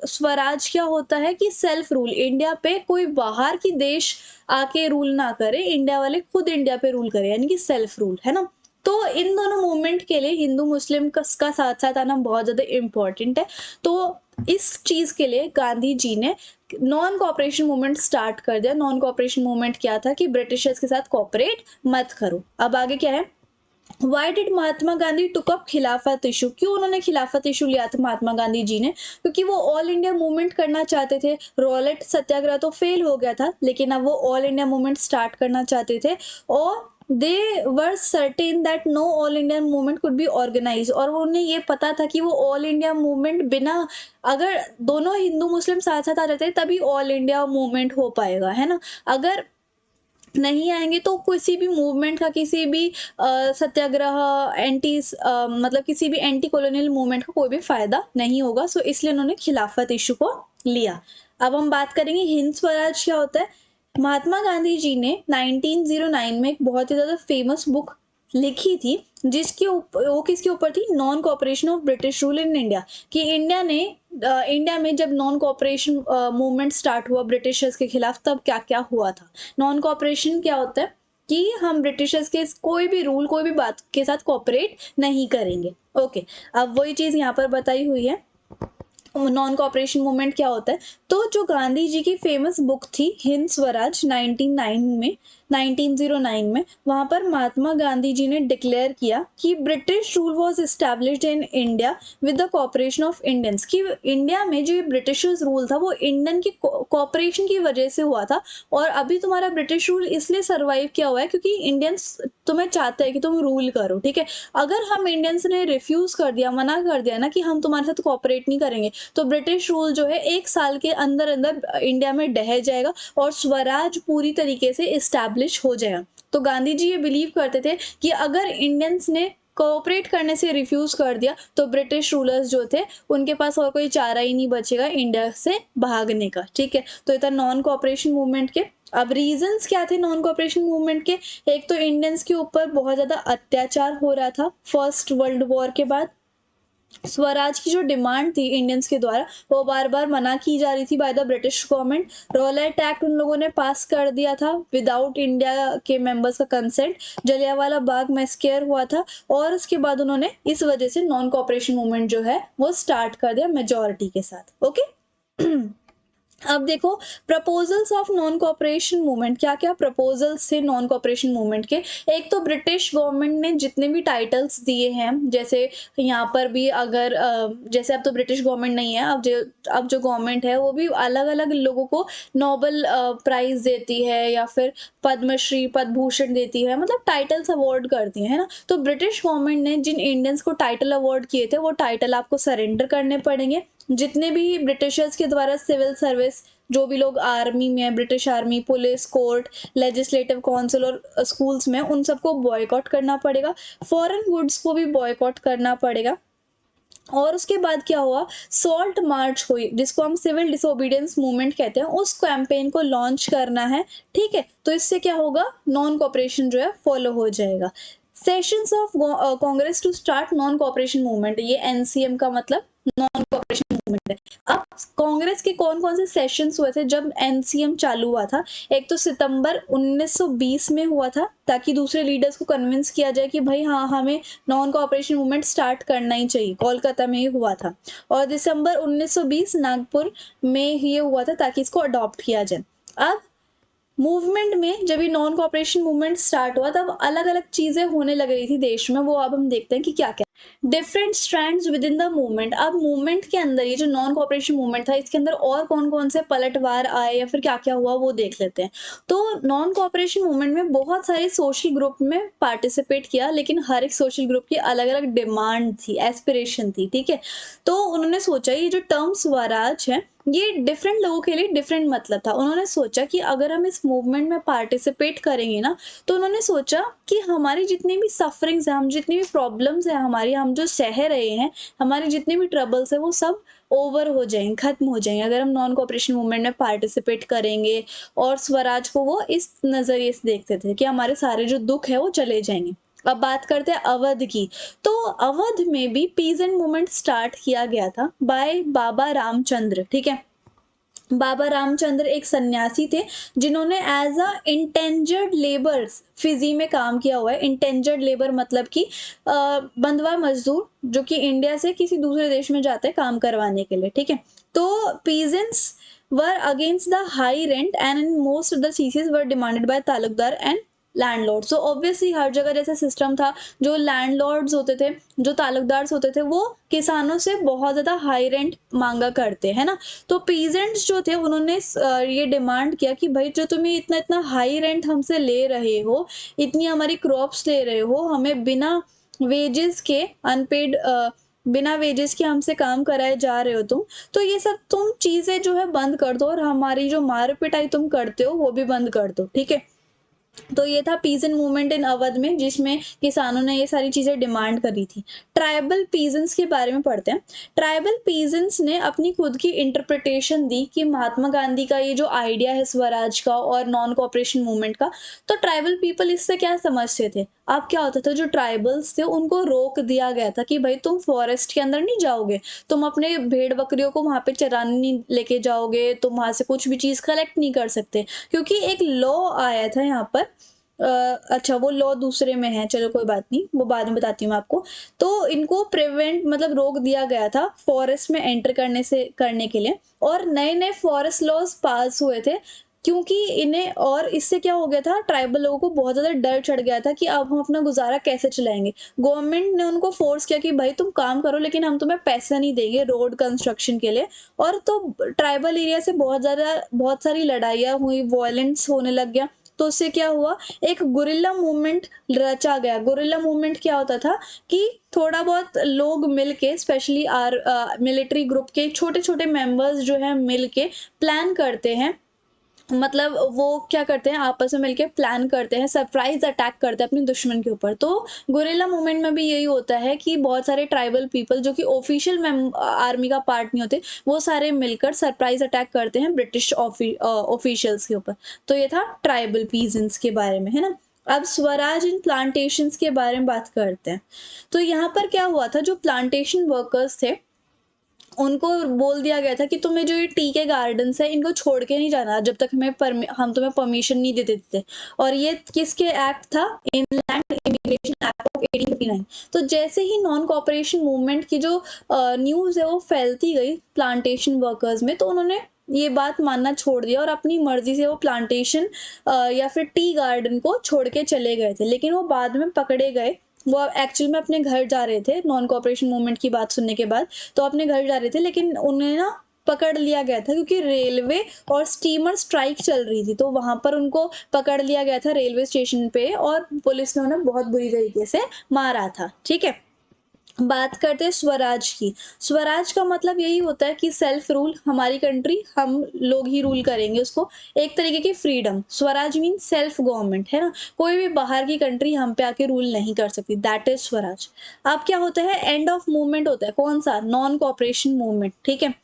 स्वराज क्या होता है कि सेल्फ रूल, इंडिया पे कोई बाहर की देश आके रूल ना करे, इंडिया वाले खुद इंडिया पे रूल करे, यानी कि सेल्फ रूल, है ना। तो इन दोनों मूवमेंट के लिए हिंदू मुस्लिम का साथ साथ आना बहुत ज़्यादा इम्पोर्टेंट है। तो इस चीज़ के लिए गांधी जी ने नॉन कॉपरेशन मूवमेंट स्टार्ट कर दिया। नॉन कॉपरेशन मूवमेंट क्या था कि ब्रिटिशर्स के साथ कॉपरेट मत करो। अब आगे क्या है, why did Mahatma Gandhi took up खिलाफत इशू? क्यों उन्होंने खिलाफत इशू लिया था महात्मा गांधी जी ने? क्योंकि वो ऑल इंडिया मूवमेंट करना चाहते थे। रॉलेट सत्याग्रह तो फेल हो गया था, लेकिन अब वो ऑल इंडिया मूवमेंट स्टार्ट करना चाहते थे। और they were certain that no all India movement could be organise, और उन्हें ये पता था कि वो ऑल इंडिया मूवमेंट बिना, अगर दोनों हिंदू मुस्लिम साथ साथ आ जाते हैं तभी ऑल इंडिया मूवमेंट हो पाएगा, है ना। अगर नहीं आएंगे तो किसी भी मूवमेंट का, किसी भी सत्याग्रह, मतलब किसी भी एंटी कॉलोनियल मूवमेंट का कोई भी फायदा नहीं होगा। सो इसलिए उन्होंने खिलाफत इशू को लिया। अब हम बात करेंगे हिंद स्वराज क्या होता है। महात्मा गांधी जी ने 1909 में एक बहुत ही ज्यादा फेमस बुक लिखी थी, जिसके ऊपर, वो किसके ऊपर थी, non cooperation of British rule in India. कि इंडिया में जब नॉन कॉपरेशन मूवमेंट स्टार्ट हुआ ब्रिटिशर्स के खिलाफ, तब क्या क्या हुआ था। नॉन कॉपरेशन क्या होता है कि हम ब्रिटिशर्स के कोई भी रूल, कोई भी बात के साथ कॉपरेट नहीं करेंगे। ओके, अब वही चीज यहाँ पर बताई हुई है। नॉन कॉपरेशन मूवमेंट क्या होता है? तो जो गांधी जी की फेमस बुक थी हिंद स्वराज 1909 में, वहाँ पर महात्मा गांधी जी ने डिक्लेयर किया कि British rule was established in India with the cooperation of Indians, कि इंडिया में जो ब्रिटिश रूल था वो इंडियन की कॉपरेशन की वजह से हुआ था। और अभी तुम्हारा ब्रिटिश रूल इसलिए सर्वाइव किया हुआ है क्योंकि इंडियंस तुम्हें चाहते हैं कि तुम रूल करो, ठीक है। अगर हम इंडियंस ने रिफ्यूज कर दिया, मना कर दिया ना कि हम तुम्हारे साथ कॉपरेट नहीं करेंगे, तो ब्रिटिश रूल जो है 1 साल के अंदर अंदर इंडिया में ढह जाएगा और स्वराज पूरी तरीके से इस्टेब्लिश हो जाएगा। तो गांधी जी ये बिलीव करते थे कि अगर इंडियंस ने कोऑपरेट करने से रिफ्यूज कर दिया तो ब्रिटिश रूलर्स जो थे उनके पास और कोई चारा ही नहीं बचेगा इंडिया से भागने का, ठीक है। तो ये था नॉन कोऑपरेशन मूवमेंट के। अब रीजंस क्या थे नॉन कोऑपरेशन मूवमेंट के? एक तो इंडियंस के ऊपर बहुत ज्यादा अत्याचार हो रहा था फर्स्ट वर्ल्ड वॉर के बाद। स्वराज की जो डिमांड थी इंडियंस के द्वारा वो बार बार मना की जा रही थी by the British government. Rowlatt act उन लोगों ने पास कर दिया था विदाउट इंडिया के मेंबर्स का कंसेंट। जलियांवाला बाग मैस्केयर हुआ था और उसके बाद उन्होंने इस वजह से नॉन कोऑपरेशन मूवमेंट जो है वो स्टार्ट कर दिया मेजोरिटी के साथ, ओके। अब देखो proposals of non cooperation movement, क्या क्या प्रपोजल्स थे नॉन कॉपरेशन मूवमेंट के। एक तो ब्रिटिश गवर्नमेंट ने जितने भी टाइटल्स दिए हैं, जैसे यहाँ पर भी अगर जैसे अब तो ब्रिटिश गवर्नमेंट नहीं है, अब जो गवर्नमेंट है वो भी अलग अलग लोगों को नोबल प्राइज देती है या फिर पद्मश्री पद्म भूषण देती है, मतलब टाइटल्स अवार्ड करती है ना। तो ब्रिटिश गवर्नमेंट ने जिन इंडियंस को टाइटल अवार्ड किए थे वो टाइटल आपको सरेंडर करने पड़ेंगे। जितने भी ब्रिटिशर्स के द्वारा सिविल सर्विस, जो भी लोग आर्मी में, British army, police, court, legislative council और स्कूल्स में, उन सबको बॉयकॉट करना पड़ेगा। फॉरेन गुड्स को भी बॉयकॉट करना पड़ेगा। और उसके बाद क्या हुआ, सॉल्ट मार्च हुई जिसको हम सिविल डिसोबीडियंस मूवमेंट कहते हैं, उस कैंपेन को लॉन्च करना है, ठीक है। तो इससे क्या होगा, नॉन कॉपरेशन जो है फॉलो हो जाएगा। Sessions of Congress to start non cooperation movement, ये एनसीएम का मतलब नॉन कॉपरेशन मूवमेंट है। अब कांग्रेस के कौन कौन से सेशंस हुए थे जब एनसीएम चालू हुआ था? एक तो सितंबर 1920 में हुआ था, ताकि दूसरे लीडर्स को कन्विंस किया जाए कि भाई हाँ, हमें नॉन कॉपरेशन मूवमेंट स्टार्ट करना ही चाहिए। कोलकाता में ही हुआ था। और दिसंबर 1920 नागपुर में ये हुआ था ताकि इसको अडॉप्ट किया जाए। अब मूवमेंट में जब ये नॉन कॉपरेशन मूवमेंट स्टार्ट हुआ तब अलग अलग चीजें होने लग रही थी देश में, वो अब हम देखते हैं कि क्या क्या different strands with in the movement. अब मूवमेंट के अंदर ये जो नॉन कॉपरेशन मूवमेंट था इसके अंदर और कौन कौन से पलटवार आए या फिर क्या क्या हुआ वो देख लेते हैं। तो नॉन कॉपरेशन मूवमेंट में बहुत सारे सोशल ग्रुप में पार्टिसिपेट किया, लेकिन हर एक सोशल ग्रुप की अलग अलग डिमांड थी, एस्पिरेशन थी, ठीक है। तो उन्होंने सोचा ये जो टर्म स्वराज है ये डिफरेंट लोगों के लिए डिफरेंट मतलब था। उन्होंने सोचा कि अगर हम इस मूवमेंट में पार्टिसिपेट करेंगे ना, तो उन्होंने सोचा कि हमारी जितनी भी सफरिंग्स है, हम जितनी भी प्रॉब्लम्स है हमारी, हम जो सह रहे हैं, हमारे जितने भी ट्रबल्स है वो सब ओवर हो जाएंगे, खत्म हो जाएंगे अगर हम नॉन कॉपरेशन मूवमेंट में पार्टिसिपेट करेंगे। और स्वराज को वो इस नजरिए से देखते थे कि हमारे सारे जो दुख है वो चले जाएंगे। अब बात करते हैं अवध की। तो अवध में भी पीजेंट मूवमेंट स्टार्ट किया गया था बाय बाबा रामचंद्र, ठीक है। बाबा रामचंद्र एक सन्यासी थे जिन्होंने एज अ इंटेंजर्ड लेबर फिजी में काम किया हुआ है। इंटेंजर्ड लेबर मतलब कि बंधुआ मजदूर जो कि इंडिया से किसी दूसरे देश में जाते हैं काम करवाने के लिए, ठीक है। तो peasants were against the high rent and in most of the cesses were demanded by taluqdar and landlord. So obviously हर जगह जैसा सिस्टम था, जो लैंडलॉर्ड्स होते थे, जो तालुकदार होते थे, वो किसानों से बहुत ज्यादा हाई रेंट मांगा करते है ना। तो पीजेंट्स जो थे उन्होंने ये डिमांड किया कि भाई जो तुम इतना इतना हाई रेंट हमसे ले रहे हो, इतनी हमारी क्रॉप्स ले रहे हो, हमें बिना वेजेस के अनपेड बिना वेजेस के हमसे काम कराए जा रहे हो तुम, तो ये सब तुम चीजें जो है बंद कर दो और हमारी जो मार पिटाई तुम करते हो वो भी बंद कर दो, ठीक है। तो ये था पीजेंट मूवमेंट इन अवध में जिसमें किसानों ने ये सारी चीजें डिमांड करी थी। ट्राइबल पीजेंट्स के बारे में पढ़ते हैं। ट्राइबल पीजेंट्स ने अपनी खुद की इंटरप्रिटेशन दी कि महात्मा गांधी का ये जो आइडिया है स्वराज का और नॉन कॉपरेशन मूवमेंट का, तो ट्राइबल पीपल इससे क्या समझते थे। अब क्या होता था, जो ट्राइबल्स थे उनको रोक दिया गया था कि भाई तुम फॉरेस्ट के अंदर नहीं जाओगे, तुम अपने भेड़ बकरियों को वहां पे चराने नहीं लेके जाओगे, तुम वहां से कुछ भी चीज कलेक्ट नहीं कर सकते, क्योंकि एक लॉ आया था यहाँ पर अच्छा वो लॉ दूसरे में है, चलो कोई बात नहीं, वो बाद में बताती हूँ मैं आपको। तो इनको प्रिवेंट मतलब रोक दिया गया था फॉरेस्ट में एंटर करने के लिए, और नए-नए फॉरेस्ट लॉज़ पास हुए थे, क्योंकि इन्हें, और इससे क्या हो गया था, ट्राइबल लोगों को बहुत ज़्यादा डर चढ़ गया था कि अब हम अपना गुज़ारा कैसे चलाएँगे। गवर्नमेंट ने उनको फ़ोर्स किया कि भाई तुम काम करो, लेकिन हम तुम्हें पैसा नहीं देंगे रोड कंस्ट्रक्शन के लिए। और तो ट्राइबल एरिया से बहुत सारी लड़ाइयाँ हुई, वॉयलेंस होने लग गया। तो उससे क्या हुआ, एक गुरिल्ला मूवमेंट रचा गया। गुरिल्ला मूवमेंट क्या होता था कि थोड़ा बहुत लोग मिलके, स्पेशली मिलिट्री ग्रुप के छोटे-छोटे मेंबर्स जो हैं मिलके प्लान करते हैं, मतलब वो क्या करते हैं, आपस में मिलके प्लान करते हैं, सरप्राइज़ अटैक करते हैं अपने दुश्मन के ऊपर। तो गुरिल्ला मूवमेंट में भी यही होता है कि बहुत सारे ट्राइबल पीपल जो कि ऑफिशियल आर्मी का पार्ट नहीं होते, वो सारे मिलकर सरप्राइज़ अटैक करते हैं ब्रिटिश ऑफिशियल्स के ऊपर। तो ये था ट्राइबल पीजेंट्स के बारे में, है ना? अब स्वराज इन प्लांटेशंस के बारे में बात करते हैं। तो यहाँ पर क्या हुआ था, जो प्लांटेशन वर्कर्स थे, उनको बोल दिया गया था कि तुम्हें जो ये टी के गार्डन्स है, इनको छोड़ के नहीं जाना जब तक हम तुम्हें परमिशन नहीं दे देते। और ये किसके एक्ट था, इनलैंड इमिग्रेशन एक्ट ऑफ 1859। तो जैसे ही नॉन कॉपरेशन मूवमेंट की जो न्यूज़ है वो फैलती गई प्लांटेशन वर्कर्स में, तो उन्होंने ये बात मानना छोड़ दिया और अपनी मर्जी से वो प्लांटेशन या फिर टी गार्डन को छोड़ के चले गए थे। लेकिन वो बाद में पकड़े गए। वो एक्चुअल में अपने घर जा रहे थे नॉन कॉपरेशन मूवमेंट की बात सुनने के बाद। तो अपने घर जा रहे थे, लेकिन उन्हें ना पकड़ लिया गया था, क्योंकि रेलवे और स्टीमर स्ट्राइक चल रही थी। तो वहां पर उनको पकड़ लिया गया था रेलवे स्टेशन पे, और पुलिस ने उन्हें बहुत बुरी तरीके से मारा था। ठीक है, बात करते हैं स्वराज की। स्वराज का मतलब यही होता है कि सेल्फ रूल, हमारी कंट्री हम लोग ही रूल करेंगे उसको, एक तरीके की freedom. Swaraj mean self government, है ना? कोई भी बाहर की कंट्री हम पे आके रूल नहीं कर सकती, दैट इज स्वराज। अब क्या होता है, एंड ऑफ मूवमेंट होता है, कौन सा, नॉन कॉपरेशन मूवमेंट। ठीक है,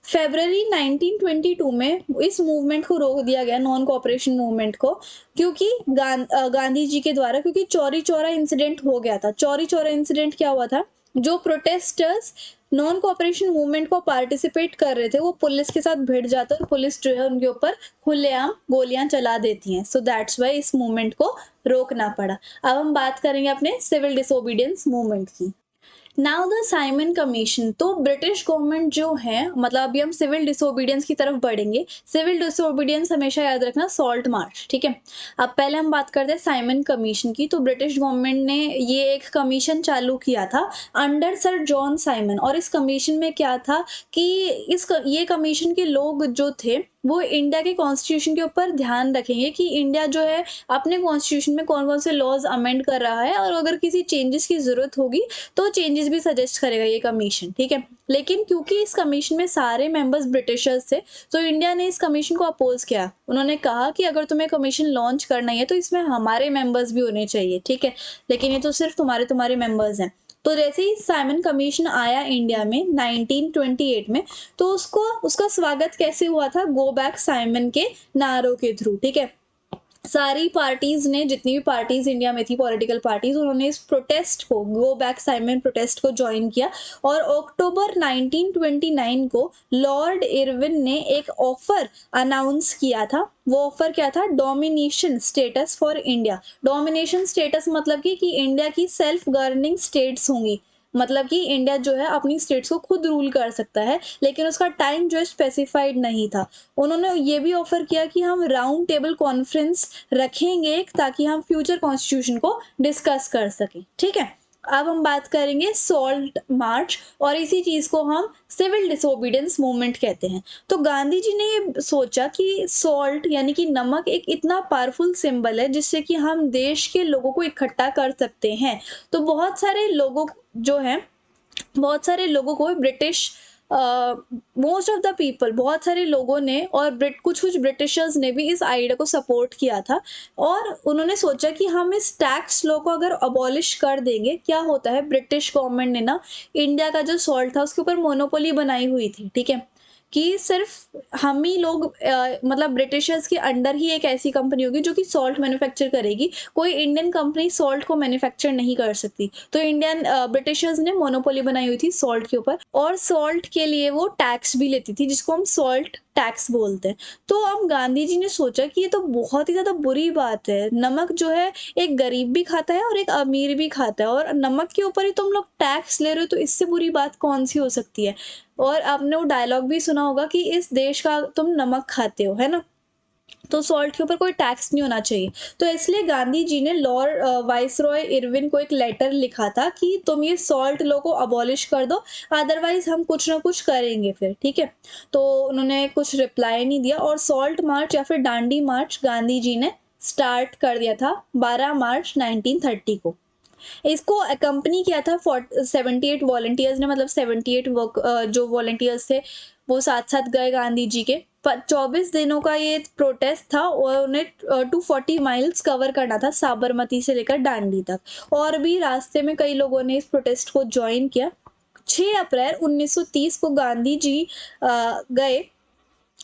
फेब्रवरी 1922 में इस मूवमेंट को रोक दिया गया, नॉन कॉपरेशन मूवमेंट को, क्योंकि गांधी जी के द्वारा, क्योंकि चौरी चौरा इंसिडेंट हो गया था। चौरी चौरा इंसिडेंट क्या हुआ था, जो प्रोटेस्टर्स नॉन कॉपरेशन मूवमेंट को पार्टिसिपेट कर रहे थे, वो पुलिस के साथ भिड़ जाते हैं और पुलिस जो है उनके ऊपर खुलेआम गोलियां चला देती हैं। सो दैट्स वाई इस मूवमेंट को रोकना पड़ा। अब हम बात करेंगे अपने सिविल डिसोबीडियंस मूवमेंट की। Now the Simon commission. तो ब्रिटिश गवर्नमेंट जो है, मतलब अभी हम सिविल डिसोबीडियंस की तरफ बढ़ेंगे। सिविल डिसोबीडियंस हमेशा याद रखना, सॉल्ट मार्च। ठीक है, अब पहले हम बात करते हैं साइमन कमीशन की। तो ब्रिटिश गवर्नमेंट ने ये एक कमीशन चालू किया था अंडर सर जॉन साइमन। और इस कमीशन में क्या था कि ये कमीशन के लोग जो थे, वो इंडिया के कॉन्स्टिट्यूशन के ऊपर ध्यान रखेंगे कि इंडिया जो है अपने कॉन्स्टिट्यूशन में कौन कौन से लॉज अमेंड कर रहा है, और अगर किसी चेंजेस की जरूरत होगी तो चेंजेस भी सजेस्ट करेगा ये कमीशन। ठीक है, लेकिन क्योंकि इस कमीशन में सारे मेंबर्स ब्रिटिशर्स थे, तो इंडिया ने इस कमीशन को अपोज किया। उन्होंने कहा कि अगर तुम्हें कमीशन लॉन्च करना है तो इसमें हमारे मेंबर्स भी होने चाहिए। ठीक है, लेकिन ये तो सिर्फ तुम्हारे तुम्हारे मेंबर्स हैं। तो जैसे ही साइमन कमीशन आया इंडिया में 1928 में, तो उसका स्वागत कैसे हुआ था, गो बैक साइमन के नारों के थ्रू। ठीक है, सारी पार्टीज ने, जितनी भी पार्टीज इंडिया में थी, पॉलिटिकल पार्टीज, उन्होंने इस प्रोटेस्ट को, गो बैक साइमन प्रोटेस्ट को ज्वाइन किया। और अक्टूबर 1929 को लॉर्ड इरविन ने एक ऑफर अनाउंस किया था। वो ऑफर क्या था, domination status for India. Domination status मतलब कि इंडिया की सेल्फ गवर्निंग स्टेट्स होंगी, मतलब कि इंडिया जो है अपनी स्टेट्स को खुद रूल कर सकता है, लेकिन उसका टाइम जो है स्पेसिफाइड नहीं था। उन्होंने ये भी ऑफर किया कि हम राउंड टेबल कॉन्फ्रेंस रखेंगे ताकि हम फ्यूचर कॉन्स्टिट्यूशन को डिस्कस कर सकें। ठीक है, अब हम बात करेंगे सॉल्ट मार्च, और इसी चीज को हम सिविल डिसोबीडियंस मूवमेंट कहते हैं। तो गांधी जी ने ये सोचा कि सॉल्ट यानी कि नमक एक इतना पावरफुल सिंबल है जिससे कि हम देश के लोगों को इकट्ठा कर सकते हैं। तो बहुत सारे लोगों को British, most of the people, बहुत सारे लोगों ने, और कुछ कुछ ब्रिटिशर्स ने भी इस आइडिया को सपोर्ट किया था। और उन्होंने सोचा कि हम इस टैक्स लॉ को अगर अबॉलिश कर देंगे, क्या होता है, ब्रिटिश गवर्नमेंट ने ना इंडिया का जो सॉल्ट था उसके ऊपर मोनोपोली बनाई हुई थी। ठीक है, कि सिर्फ हम ही लोग मतलब ब्रिटिशर्स के अंडर ही एक ऐसी कंपनी होगी जो कि सॉल्ट मैन्युफैक्चर करेगी, कोई इंडियन कंपनी सॉल्ट को मैन्युफैक्चर नहीं कर सकती। तो इंडियन ब्रिटिशर्स ने मोनोपोली बनाई हुई थी सॉल्ट के ऊपर, और सॉल्ट के लिए वो टैक्स भी लेती थी, जिसको हम सॉल्ट टैक्स बोलते हैं। तो अब गांधी जी ने सोचा कि ये तो बहुत ही ज़्यादा बुरी बात है, नमक जो है एक गरीब भी खाता है और एक अमीर भी खाता है, और नमक के ऊपर ही तुम लोग टैक्स ले रहे हो, तो इससे बुरी बात कौन सी हो सकती है। और आपने वो डायलॉग भी सुना होगा कि इस देश का तुम नमक खाते हो, है ना? तो सॉल्ट के ऊपर कोई टैक्स नहीं होना चाहिए। तो इसलिए गांधी जी ने लॉर्ड वाइसरॉय इरविन को एक लेटर लिखा था कि तुम ये सॉल्ट लॉ को अबॉलिश कर दो, अदरवाइज हम कुछ ना कुछ करेंगे फिर, ठीक है। तो उन्होंने कुछ रिप्लाई नहीं दिया, और सॉल्ट मार्च या फिर डांडी मार्च गांधी जी ने स्टार्ट कर दिया था 12 मार्च 1930 को। इसको अकम्पनी किया था 78 वॉलंटियर्स ने, मतलब 78 जो वॉलंटियर्स थे वो साथ साथ गए गांधी जी के। 24 दिनों का ये प्रोटेस्ट था, और उन्हें 240 माइल्स कवर करना था, साबरमती से लेकर दांडी तक। और भी रास्ते में कई लोगों ने इस प्रोटेस्ट को ज्वाइन किया। 6 अप्रैल 1930 को गांधी जी गए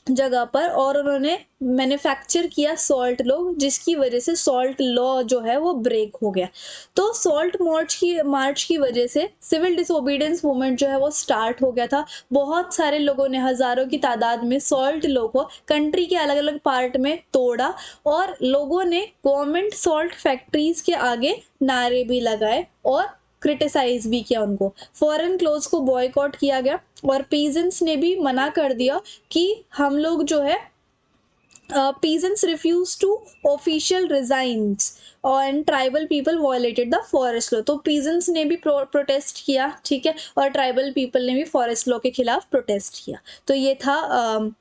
जगह पर, और उन्होंने मैन्युफैक्चर किया सॉल्ट लॉ, जिसकी वजह से सॉल्ट लॉ जो है वो ब्रेक हो गया। तो सॉल्ट मार्च की वजह से सिविल डिसोबीडियंस मूवमेंट जो है वो स्टार्ट हो गया था। बहुत सारे लोगों ने हजारों की तादाद में सॉल्ट लॉ को कंट्री के अलग अलग पार्ट में तोड़ा, और लोगों ने गवर्नमेंट सॉल्ट फैक्ट्रीज के आगे नारे भी लगाए और क्रिटिसाइज भी किया उनको। फॉरेन क्लोथ्स को बॉयकॉट किया गया, और पीजेंट्स ने भी मना कर दिया कि हम लोग जो है peasants refused to official resigns and tribal people violated the forest law। तो peasants ने भी प्रोटेस्ट किया, ठीक है, और ट्राइबल पीपल ने भी फॉरेस्ट लॉ के खिलाफ प्रोटेस्ट किया। तो ये था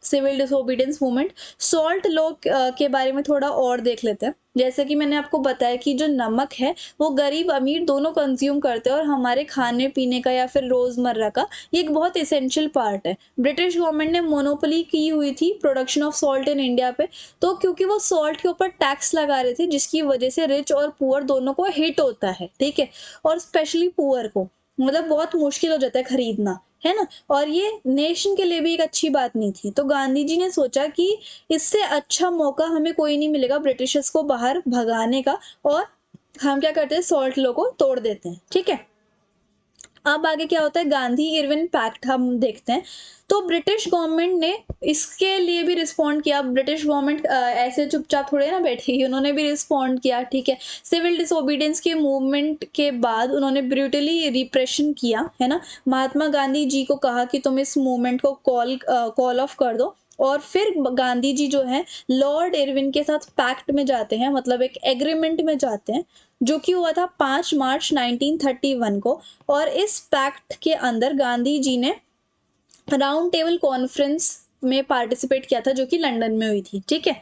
civil disobedience movement. Salt law के बारे में थोड़ा और देख लेते हैं। जैसे कि मैंने आपको बताया कि जो नमक है वो गरीब अमीर दोनों कंज्यूम करते हैं, और हमारे खाने पीने का या फिर रोजमर्रा का ये एक बहुत इसेंशियल पार्ट है। ब्रिटिश गवर्नमेंट ने मोनोपोली की हुई थी production of salt in India पे, तो क्योंकि वो सॉल्ट के ऊपर टैक्स लगा रहे थे, जिसकी वजह से रिच और पुअर दोनों को हिट होता है, ठीक है, और स्पेशली पुअर को मतलब बहुत मुश्किल हो जाता है खरीदना, है ना। और ये नेशन के लिए भी एक अच्छी बात नहीं थी। तो गांधी जी ने सोचा कि इससे अच्छा मौका हमें कोई नहीं मिलेगा ब्रिटिशर्स को बाहर भगाने का, और हम क्या करते हैं, सॉल्ट लॉ को तोड़ देते हैं, ठीक है। अब आगे क्या होता है, गांधी इरविन पैक्ट हम देखते हैं। तो ब्रिटिश गवर्नमेंट ने इसके लिए भी रिस्पॉन्ड किया। ब्रिटिश गवर्नमेंट ऐसे चुपचाप थोड़े ना बैठेगी, उन्होंने भी रिस्पॉन्ड किया, ठीक है। सिविल डिसोबीडियंस के मूवमेंट के बाद उन्होंने ब्रूटली रिप्रेशन किया, है ना। महात्मा गांधी जी को कहा कि तुम इस मूवमेंट को कॉल ऑफ कर दो, और फिर गांधी जी जो है लॉर्ड इरविन के साथ पैक्ट में जाते हैं, मतलब एक एग्रीमेंट में जाते हैं, जो कि हुआ था 5 मार्च 1931 को। और इस पैक्ट के अंदर गांधी जी ने राउंड टेबल कॉन्फ्रेंस में पार्टिसिपेट किया था, जो कि लंदन में हुई थी, ठीक है।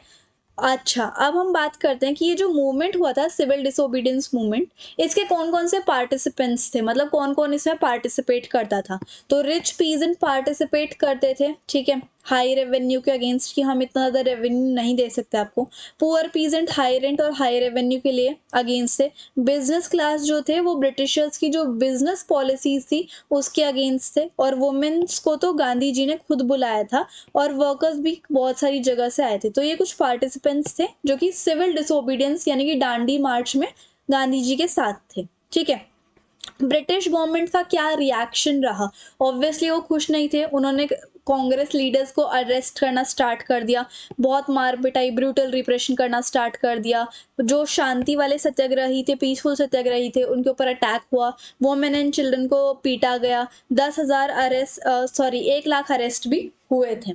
अच्छा, अब हम बात करते हैं कि ये जो मूवमेंट हुआ था सिविल डिसोबीडियंस मूवमेंट, इसके कौन कौन से पार्टिसिपेंट्स थे, मतलब कौन कौन इसमें पार्टिसिपेट करता था। तो रिच पीजेंट पार्टिसिपेट करते थे, ठीक है, हाई रेवेन्यू के अगेंस्ट कि हम इतना ज़्यादा रेवेन्यू नहीं दे सकते आपको। पुअर पीजेंट हाई रेंट और हाई रेवेन्यू के लिए अगेंस्ट थे। बिजनेस क्लास जो थे वो ब्रिटिशर्स की जो बिजनेस पॉलिसीज थी उसके अगेंस्ट थे। और वुमेन्स को तो गांधी जी ने खुद बुलाया था, और वर्कर्स भी बहुत सारी जगह से आए थे। तो ये कुछ पार्टिसिपेंट्स थे जो कि सिविल डिसोबीडियंस यानी कि दांडी मार्च में गांधी जी के साथ थे, ठीक है। ब्रिटिश गवर्नमेंट का क्या रिएक्शन रहा, ऑब्वियसली वो खुश नहीं थे। उन्होंने कांग्रेस लीडर्स को अरेस्ट करना स्टार्ट कर दिया, बहुत मार पिटाई ब्रूटल रिप्रेशन करना स्टार्ट कर दिया। जो शांति वाले सत्याग्रही थे, पीसफुल सत्याग्रही थे, उनके ऊपर अटैक हुआ। वुमेन एंड चिल्ड्रन को पीटा गया। 10,000 अरेस्ट 1 लाख अरेस्ट भी हुए थे।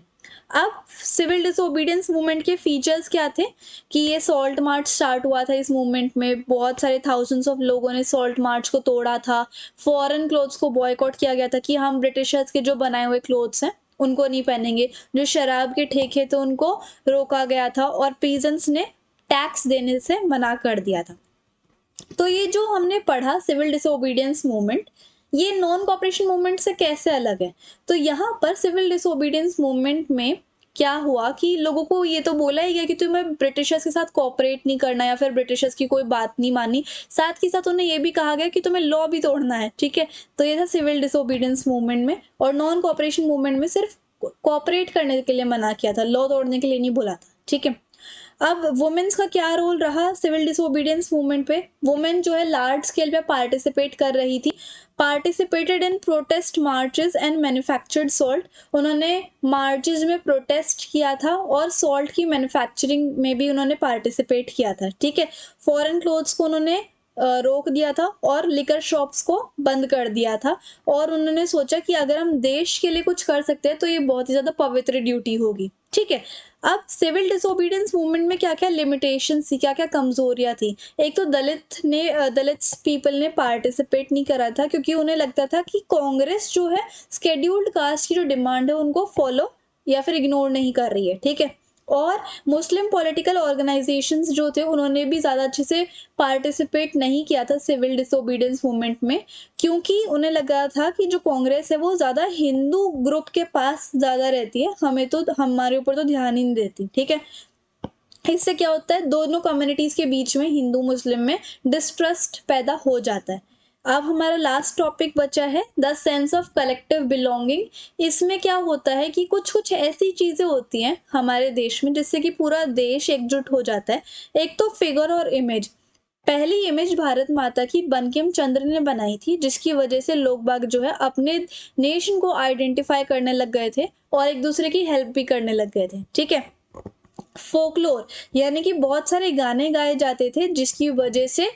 अब सिविल डिसोबीडियंस मूवमेंट के फीचर्स क्या थे कि ये सॉल्ट मार्च स्टार्ट हुआ था। इस मूवमेंट में बहुत सारे थाउजेंड्स ऑफ लोगों ने सॉल्ट मार्च को तोड़ा था। फॉरेन क्लोथ्स को बॉयकॉट किया गया था कि हम ब्रिटिशर्स के जो बनाए हुए क्लोथ्स हैं उनको नहीं पहनेंगे। जो शराब के ठेके थे उनको रोका गया था, और पीजेंट्स ने टैक्स देने से मना कर दिया था। तो ये जो हमने पढ़ा सिविल डिसोबीडियंस मूवमेंट, ये नॉन कॉपरेशन मूवमेंट से कैसे अलग है। तो यहाँ पर सिविल डिसोबीडियंस मूवमेंट में क्या हुआ कि लोगों को ये तो बोला ही गया कि तुम्हें ब्रिटिशर्स के साथ कोऑपरेट नहीं करना या फिर ब्रिटिशर्स की कोई बात नहीं माननी। साथ ही साथ उन्हें ये भी कहा गया कि तुम्हें लॉ भी तोड़ना है, ठीक है। तो ये था सिविल डिसोबीडियंस मूवमेंट में। और नॉन कॉपरेशन मूवमेंट में सिर्फ कोऑपरेट करने के लिए मना किया था, लॉ तोड़ने के लिए नहीं बोला था, ठीक है। अब वुमेन्स का क्या रोल रहा सिविल डिसोबीडियंस मूवमेंट पे? वुमेन जो है लार्ज स्केल पे पार्टिसिपेट कर रही थी, participated in protest marches and manufactured salt. उन्होंने मार्चेस में प्रोटेस्ट किया था और सॉल्ट की मैन्युफैक्चरिंग में भी उन्होंने पार्टिसिपेट किया था, ठीक है। फॉरेन क्लोथ्स को उन्होंने रोक दिया था और लिकर शॉप्स को बंद कर दिया था, और उन्होंने सोचा कि अगर हम देश के लिए कुछ कर सकते हैं तो ये बहुत ही ज़्यादा पवित्र ड्यूटी होगी, ठीक है। अब सिविल डिसोबीडियंस मूवमेंट में क्या क्या लिमिटेशन थी, क्या क्या कमजोरियां थी? एक तो दलित पीपल ने पार्टिसिपेट नहीं करा था क्योंकि उन्हें लगता था कि कांग्रेस जो है स्केड्यूल्ड कास्ट की जो डिमांड है उनको फॉलो या फिर इग्नोर नहीं कर रही है, ठीक है। और मुस्लिम पॉलिटिकल ऑर्गेनाइजेशंस जो थे उन्होंने भी ज़्यादा अच्छे से पार्टिसिपेट नहीं किया था सिविल डिसोबीडियंस मूवमेंट में, क्योंकि उन्हें लगा था कि जो कांग्रेस है वो ज़्यादा हिंदू ग्रुप के पास ज़्यादा रहती है, हमें तो हमारे ऊपर तो ध्यान ही नहीं देती, ठीक है। इससे क्या होता है, दोनों कम्युनिटीज के बीच में, हिंदू मुस्लिम में डिस्ट्रस्ट पैदा हो जाता है। अब हमारा लास्ट टॉपिक बचा है the sense of collective belonging. इसमें क्या होता है कि कुछ कुछ ऐसी चीजें होती हैं हमारे देश में जिससे कि पूरा देश एकजुट हो जाता है। एक तो फिगर और इमेज। पहली इमेज भारत माता की बंकिम चंद्र ने बनाई थी, जिसकी वजह से लोग बाग जो है अपने नेशन को आइडेंटिफाई करने लग गए थे और एक दूसरे की हेल्प भी करने लग गए थे, ठीक है। फोकलोर यानी कि बहुत सारे गाने गाए जाते थे जिसकी वजह से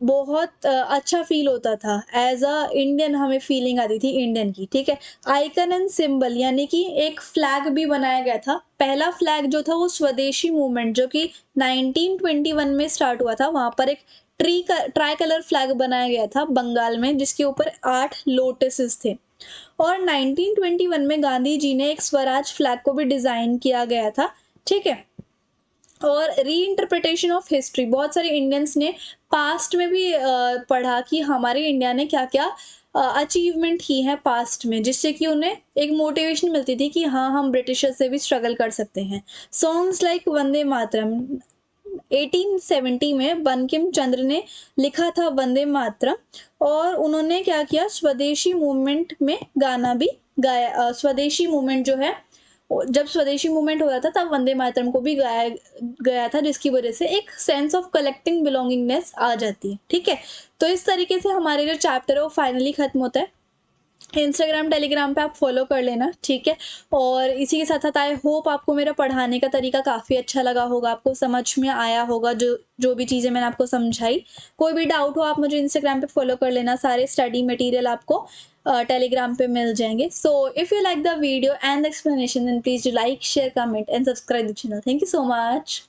बहुत अच्छा फील होता था, एज अ इंडियन हमें फीलिंग आती थी इंडियन की, ठीक है। आइकन एंड सिंबल यानी कि एक फ्लैग भी बनाया गया था। पहला फ्लैग जो था वो स्वदेशी मूवमेंट जो कि 1921 में स्टार्ट हुआ था, वहां पर एक ट्राई कलर फ्लैग बनाया गया था बंगाल में, जिसके ऊपर 8 लोटसेस थे। और 1921 में गांधी जी ने एक स्वराज फ्लैग को भी डिजाइन किया गया था, ठीक है। और री इंटरप्रिटेशन ऑफ हिस्ट्री, बहुत सारे इंडियंस ने पास्ट में भी पढ़ा कि हमारे इंडिया ने क्या क्या अचीवमेंट की है पास्ट में, जिससे कि उन्हें एक मोटिवेशन मिलती थी कि हाँ हम ब्रिटिशर से भी स्ट्रगल कर सकते हैं। सॉन्ग्स लाइक वंदे मातरम 1870 में बंकिम चंद्र ने लिखा था वंदे मातरम, और उन्होंने क्या किया, स्वदेशी मूवमेंट में गाना भी गाया। स्वदेशी मूवमेंट जो है, जब स्वदेशी मूवमेंट हो रहा था तब वंदे मातरम को भी गाया गया था, जिसकी वजह से एक सेंस ऑफ कलेक्टिंग बिलोंगिंगनेस आ जाती है, ठीक है। तो इस तरीके से हमारे जो चैप्टर है वो फाइनली खत्म होता है। इंस्टाग्राम टेलीग्राम पे आप फॉलो कर लेना, ठीक है। और इसी के साथ साथ आई होप आपको मेरा पढ़ाने का तरीका काफ़ी अच्छा लगा होगा, आपको समझ में आया होगा जो जो भी चीज़ें मैंने आपको समझाई। कोई भी डाउट हो आप मुझे इंस्टाग्राम पे फॉलो कर लेना, सारे स्टडी मटेरियल आपको टेलीग्राम पे मिल जाएंगे। So if you like the video and the explanation then please do like share comment and subscribe the channel. Thank you so much.